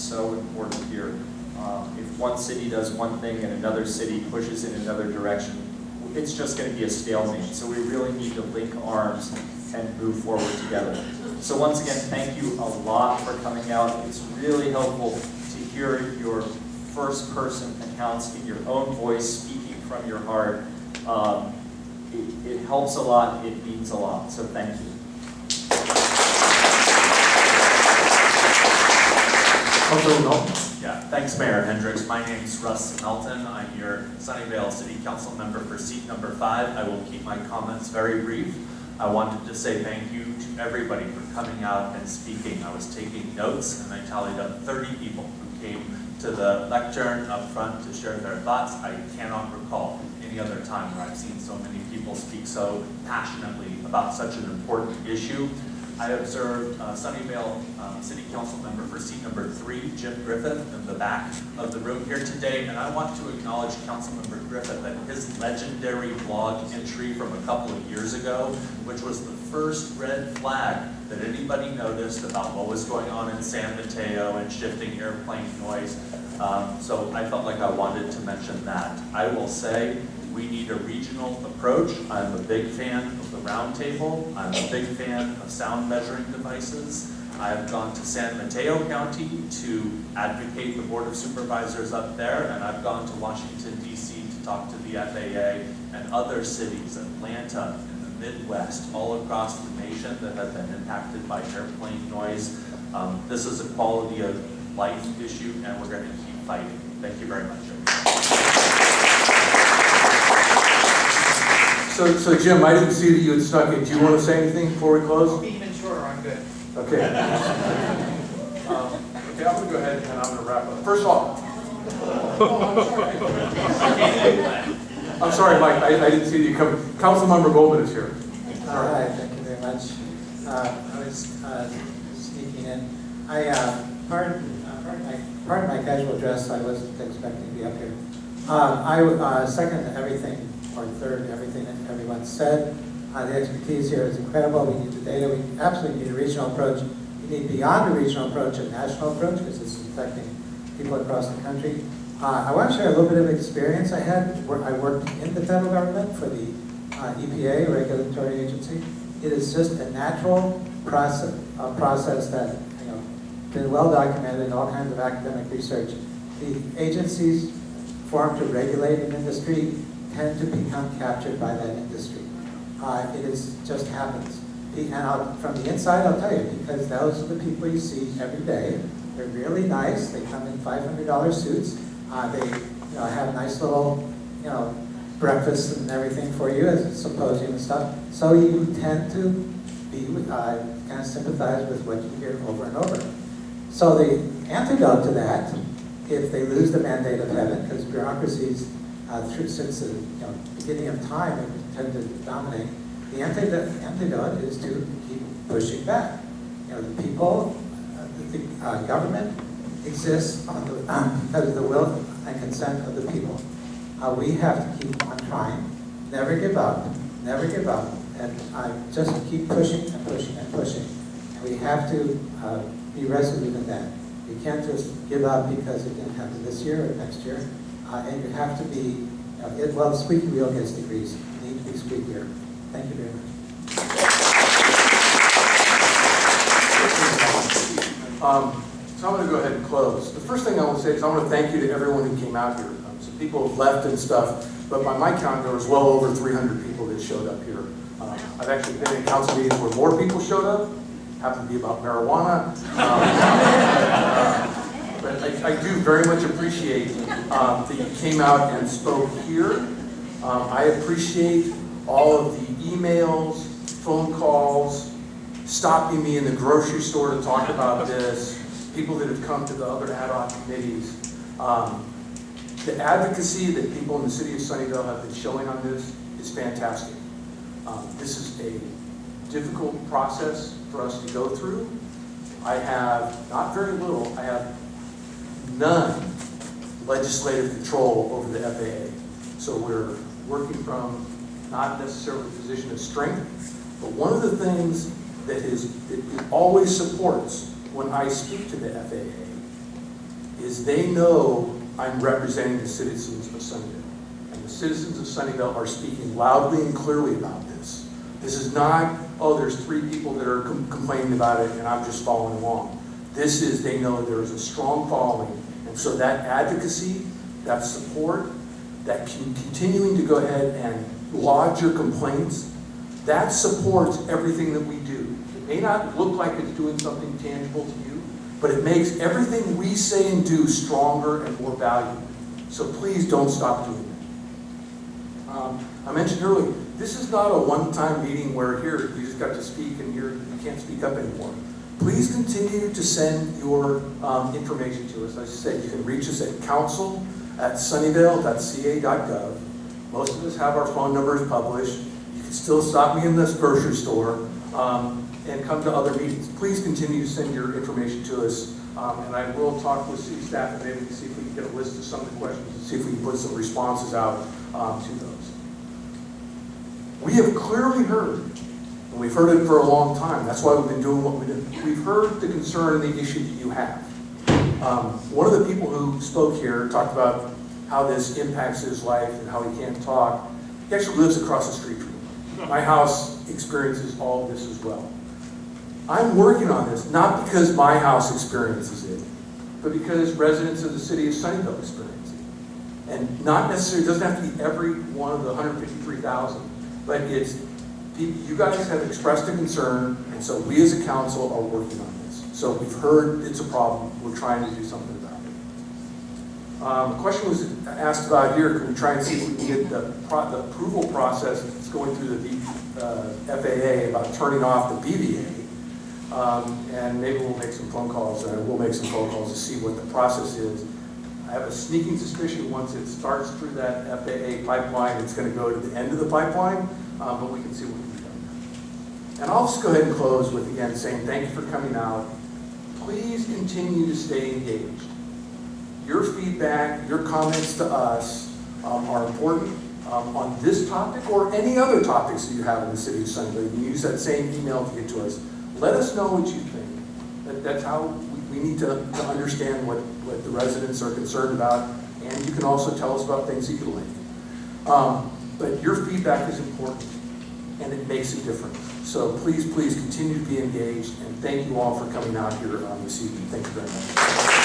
so important here. If one city does one thing and another city pushes in another direction, it's just going to be a stalemate. So we really need to link arms and move forward together. So once again, thank you a lot for coming out. It's really helpful to hear your first-person accounts in your own voice, speaking from your heart. It helps a lot. It means a lot. So thank you. Yeah, thanks, Mayor Hendricks. My name's Russ Melton. I'm your Sunnyvale City Council member for seat number 5. I will keep my comments very brief. I wanted to say thank you to everybody for coming out and speaking. I was taking notes and I tallied up 30 people who came to the lectern up front to share their thoughts. I cannot recall any other time where I've seen so many people speak so passionately about such an important issue. I observed Sunnyvale City Council member for seat number 3, Jim Griffith, in the back of the room here today, and I want to acknowledge Councilmember Griffith and his legendary blog entry from a couple of years ago, which was the first red flag that anybody noticed about what was going on in San Mateo and shifting airplane noise. So I felt like I wanted to mention that. I will say, we need a regional approach. I'm a big fan of the roundtable. I'm a big fan of sound measuring devices. I've gone to San Mateo County to advocate the Board of Supervisors up there, and I've gone to Washington, D.C. to talk to the FAA and other cities, Atlanta, in the Midwest, all across the nation that have been impacted by airplane noise. This is a quality of life issue, and we're going to keep fighting. Thank you very much. So Jim, I didn't see that you had snuck in. Do you want to say anything before we close? Be even shorter, I'm good. Okay. Okay, I'm going to go ahead and I'm going to wrap up. First of all, I'm sorry, Mike, I didn't see that you come. Councilmember Goldman is here. All right, thank you very much. I was sneaking in. Pardon my casual dress. I wasn't expecting to be up here. I second everything, or third everything that everyone said. The expertise here is incredible. We need the data. We absolutely need a regional approach. We need beyond a regional approach, a national approach, because this is affecting people across the country. I want to share a little bit of experience I had where I worked in the federal government for the EPA, regulatory agency. It is just a natural process that been well documented in all kinds of academic research. The agencies formed to regulate an industry tend to become captured by that industry. Just happens. And from the inside, I'll tell you, because those are the people you see every day. They're really nice. They come in $500 suits. They have nice little breakfasts and everything for you as a symposium and stuff. So you tend to be kind of sympathize with what you hear over and over. So the antidote to that, if they lose the mandate of heaven, because bureaucracies since the beginning of time have tended to dominate, the antidote is to keep pushing back. The people, the government exists because of the will and consent of the people. We have to keep on trying, never give up, and just keep pushing and pushing and pushing. And we have to be resolute in that. You can't just give up because it didn't happen this year or next year. And you have to be, the squeaky wheel gets the grease. You need to be squeakier. Thank you very much. So I'm going to go ahead and close. The first thing I want to say is I want to thank you to everyone who came out here. Some people have left and stuff, but by my count, there was well over 300 people that showed up here. I've actually been in council meetings where more people showed up. Happened to be about marijuana. But I do very much appreciate that you came out and spoke here. I appreciate all of the emails, phone calls, stopping me in the grocery store to talk about this, people that have come to the other ad hoc committees. The advocacy that people in the city of Sunnyvale have been showing on this is fantastic. This is a difficult process for us to go through. I have not very little, I have none legislative control over the FAA. So we're working from not necessarily a position of strength, but one of the things that it always supports when I speak to the FAA is they know I'm representing the citizens of Sunnyvale. And the citizens of Sunnyvale are speaking loudly and clearly about this. This is not, oh, there's 3 people that are complaining about it and I'm just following along. This is, they know there is a strong following. And so that advocacy, that support, that continuing to go ahead and lodge your complaints, that supports everything that we do. It may not look like it's doing something tangible to you, but it makes everything we say and do stronger and more valuable. So please don't stop doing that. I mentioned earlier, this is not a one-time meeting where here you just got to speak and you can't speak up anymore. Please continue to send your information to us. As I said, you can reach us at council@sunnyvale.ca.gov. Most of us have our phone numbers published. You can still stop me in this grocery store and come to other meetings. Please continue to send your information to us. And I will talk with city staff and maybe see if we can get a list of some of the questions and see if we can put some responses out to those. We have clearly heard, and we've heard it for a long time. That's why we've been doing what we do. We've heard the concern and the issue that you have. One of the people who spoke here talked about how this impacts his life and how he can't talk. He actually lives across the street from me. My house experiences all of this as well. I'm working on this, not because my house experiences it, but because residents of the city of Sunnyvale experience it. And not necessarily, it doesn't have to be every one of the 153,000, but it's, you guys have expressed a concern, and so we as a council are working on this. So we've heard it's a problem, we're trying to do something about it. A question was asked about here, can we try and see if we can get the approval process that's going through the FAA about turning off the BVA. And maybe we'll make some phone calls, we'll make some phone calls to see what the process is. I have a sneaking suspicion once it starts through that FAA pipeline, it's going to go to the end of the pipeline, but we can see what we can do. And I'll just go ahead and close with, again, saying thank you for coming out. Please continue to stay engaged. Your feedback, your comments to us are important on this topic or any other topics that you have in the city of Sunnyvale. You can use that same email to get to us. Let us know what you think. That's how we need to understand what the residents are concerned about, and you can also tell us about things that you like. But your feedback is important, and it makes a difference. So please continue to be engaged, and thank you all for coming out here this evening. Thank you very much.